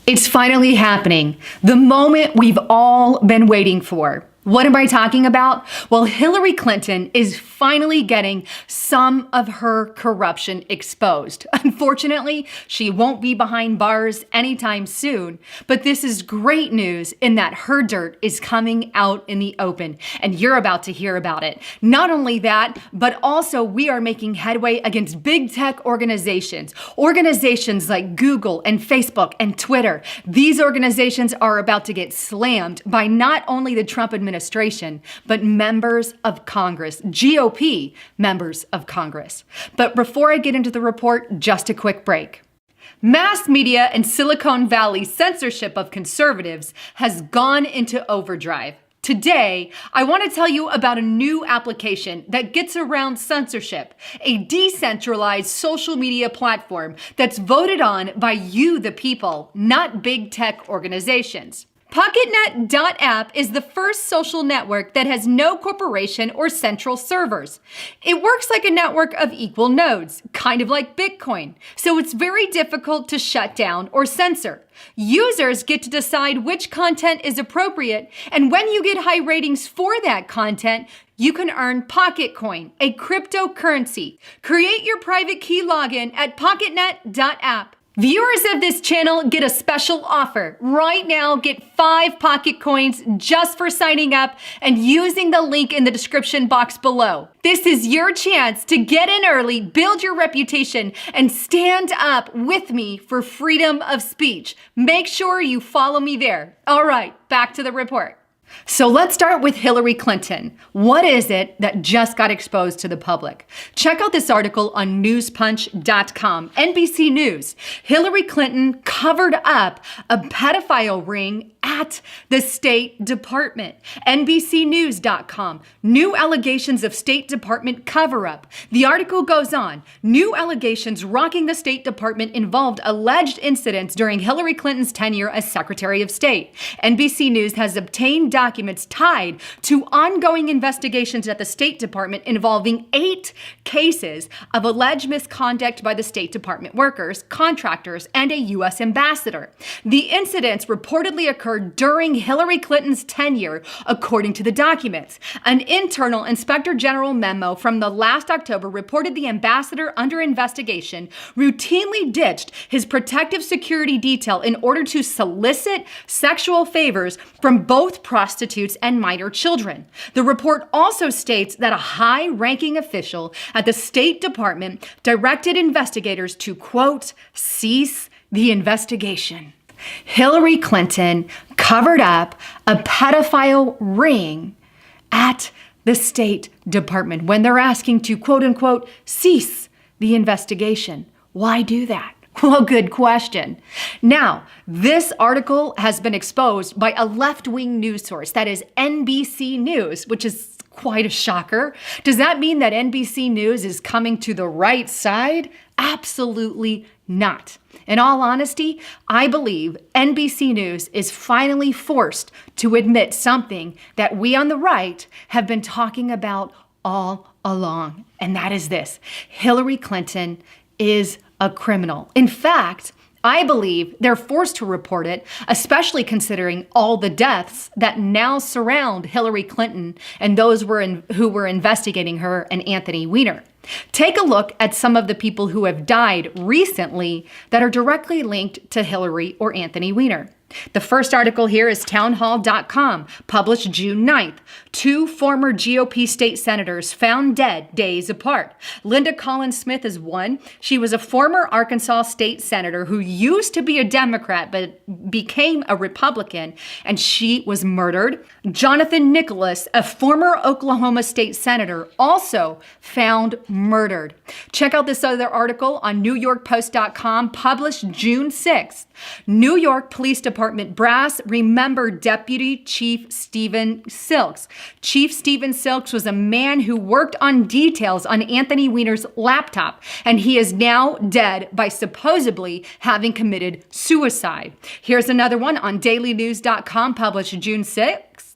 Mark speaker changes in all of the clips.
Speaker 1: It's finally happening. The moment we've all been waiting for. What am I talking about? Well, Hillary Clinton is finally getting some of her corruption exposed. Unfortunately, she won't be behind bars anytime soon, but this is great news in that her dirt is coming out in the open, and you're about to hear about it. Not only that, but also we are making headway against big tech organizations like Google and Facebook and Twitter. These organizations are about to get slammed by not only the Trump administration, but members of Congress, GOP members of Congress. But before I get into the report, just a quick break. Mass media and Silicon Valley censorship of conservatives has gone into overdrive. Today, I want to tell you about a new application that gets around censorship, a decentralized social media platform that's voted on by you, the people, not big tech organizations. PocketNet.app is the first social network that has no corporation or central servers. It works like a network of equal nodes, kind of like Bitcoin, so it's very difficult to shut down or censor. Users get to decide which content is appropriate, and when you get high ratings for that content, you can earn Pocket Coin, a cryptocurrency. Create your private key login at PocketNet.app. Viewers of this channel get a special offer. Right now, get 5 Pocket Coins just for signing up and using the link in the description box below. This is your chance to get in early, build your reputation, and stand up with me for freedom of speech. Make sure you follow me there. All right, back to the report. So let's start with Hillary Clinton. What is it that just got exposed to the public? Check out this article on newspunch.com. NBC News. Hillary Clinton covered up a pedophile ring at the State Department. NBCnews.com. New allegations of State Department cover-up. The article goes on. New allegations rocking the State Department involved alleged incidents during Hillary Clinton's tenure as Secretary of State. NBC News has obtained documents tied to ongoing investigations at the State Department involving 8 cases of alleged misconduct by the State Department workers, contractors, and a U.S. ambassador. The incidents reportedly occurred during Hillary Clinton's tenure, according to the documents. An internal Inspector General memo from the last October reported the ambassador under investigation routinely ditched his protective security detail in order to solicit sexual favors from both prostitutes and minor children. The report also states that a high-ranking official at the State Department directed investigators to, quote, cease the investigation. Hillary Clinton covered up a pedophile ring at the State Department when they're asking to, quote unquote, cease the investigation. Why do that? Well, good question. Now, this article has been exposed by a left-wing news source, that is NBC News, which is quite a shocker. Does that mean that NBC News is coming to the right side? Absolutely not. In all honesty, I believe NBC News is finally forced to admit something that we on the right have been talking about all along, and that is this: Hillary Clinton is a criminal. In fact, I believe they're forced to report it, especially considering all the deaths that now surround Hillary Clinton and those who were investigating her and Anthony Weiner. Take a look at some of the people who have died recently that are directly linked to Hillary or Anthony Weiner. The first article here is townhall.com, published June 9th. 2 former GOP state senators found dead days apart. Linda Collins Smith is one. She was a former Arkansas state senator who used to be a Democrat but became a Republican, and she was murdered. Jonathan Nicholas, a former Oklahoma state senator, also found murdered. Check out this other article on NewYorkPost.com, published June 6th. New York Police Department brass remembered Deputy Chief Stephen Silks. Chief Stephen Silks was a man who worked on details on Anthony Weiner's laptop, and he is now dead by supposedly having committed suicide. Here's another one on dailynews.com, published June 6th.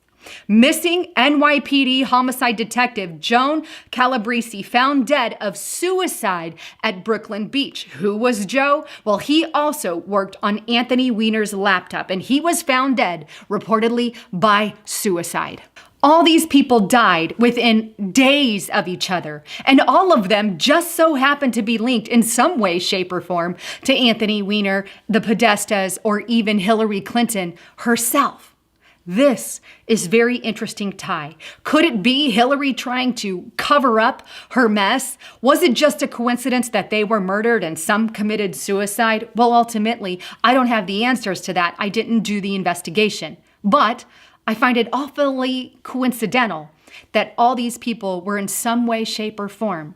Speaker 1: Missing NYPD homicide detective Joan Calabrese found dead of suicide at Brooklyn Beach. Who was Joe? Well, he also worked on Anthony Weiner's laptop, and he was found dead, reportedly by suicide. All these people died within days of each other, and all of them just so happened to be linked in some way, shape, or form to Anthony Weiner, the Podestas, or even Hillary Clinton herself. This is very interesting tie. Could it be Hillary trying to cover up her mess? Was it just a coincidence that they were murdered and some committed suicide? Well, ultimately, I don't have the answers to that. I didn't do the investigation. But I find it awfully coincidental that all these people were in some way, shape, or form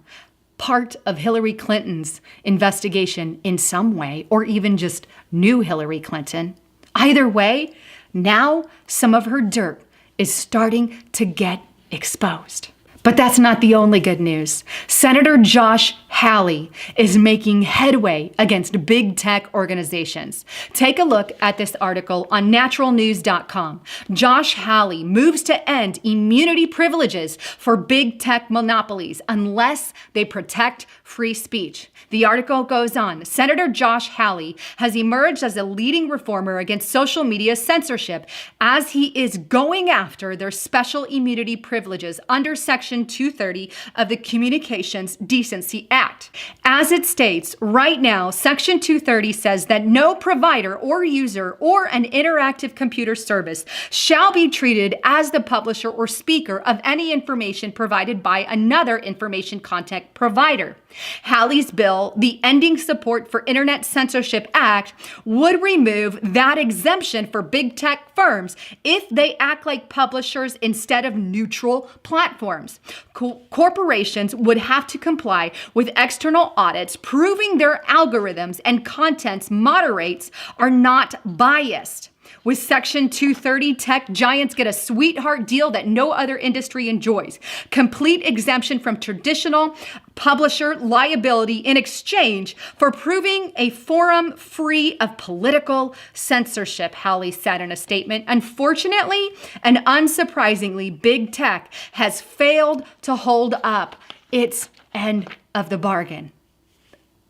Speaker 1: part of Hillary Clinton's investigation in some way, or even just knew Hillary Clinton. Either way, now some of her dirt is starting to get exposed. But that's not the only good news. Senator Josh Hawley is making headway against big tech organizations. Take a look at this article on naturalnews.com. Josh Hawley moves to end immunity privileges for big tech monopolies unless they protect free speech. The article goes on. Senator Josh Hawley has emerged as a leading reformer against social media censorship as he is going after their special immunity privileges under Section 230 of the Communications Decency Act. As it states, right now, Section 230 says that no provider or user or an interactive computer service shall be treated as the publisher or speaker of any information provided by another information content provider. Hawley's bill, the Ending Support for Internet Censorship Act, would remove that exemption for big tech firms if they act like publishers instead of neutral platforms. Corporations would have to comply with external audits proving their algorithms and contents moderates are not biased. With Section 230, tech giants get a sweetheart deal that no other industry enjoys. Complete exemption from traditional publisher liability in exchange for proving a forum free of political censorship, Hawley said in a statement. Unfortunately and unsurprisingly, big tech has failed to hold up its end of the bargain.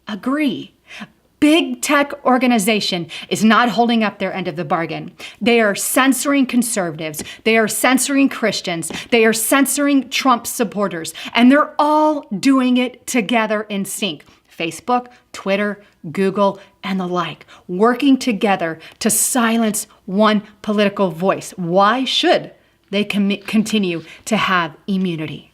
Speaker 1: Agree. Big tech organization is not holding up their end of the bargain. They are censoring conservatives. They are censoring Christians. They are censoring Trump supporters. And they're all doing it together in sync. Facebook, Twitter, Google, and the like, working together to silence one political voice. Why should they continue to have immunity?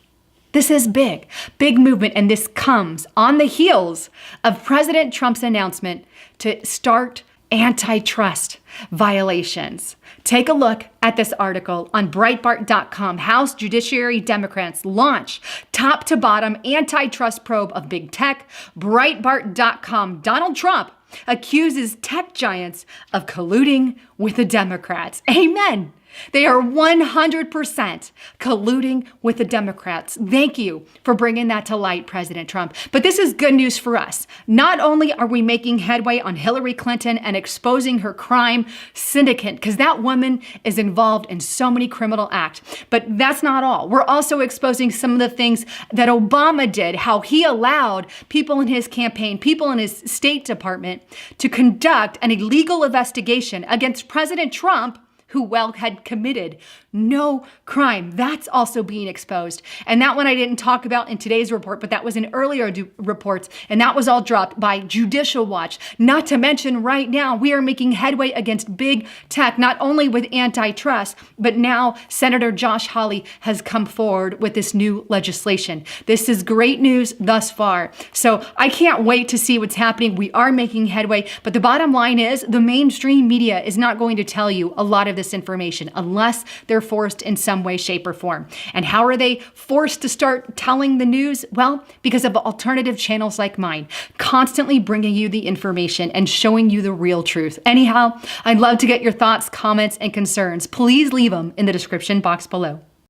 Speaker 1: This is big movement, and this comes on the heels of President Trump's announcement to start antitrust violations. Take a look at this article on Breitbart.com. House Judiciary Democrats launch top to bottom antitrust probe of big tech. Breitbart.com. Donald Trump accuses tech giants of colluding with the Democrats. Amen. They are 100% colluding with the Democrats. Thank you for bringing that to light, President Trump. But this is good news for us. Not only are we making headway on Hillary Clinton and exposing her crime syndicate, because that woman is involved in so many criminal acts, but that's not all. We're also exposing some of the things that Obama did, how he allowed people in his campaign, people in his State Department to conduct an illegal investigation against President Trump, who had committed no crime. That's also being exposed. And that one I didn't talk about in today's report, but that was in earlier reports, and that was all dropped by Judicial Watch. Not to mention right now, we are making headway against big tech, not only with antitrust, but now Senator Josh Hawley has come forward with this new legislation. This is great news thus far. So I can't wait to see what's happening. We are making headway, but the bottom line is the mainstream media is not going to tell you a lot of this information unless they're forced in some way, shape, or form. And how are they forced to start telling the news? Well, because of alternative channels like mine, constantly bringing you the information and showing you the real truth. Anyhow, I'd love to get your thoughts, comments, and concerns. Please leave them in the description box below.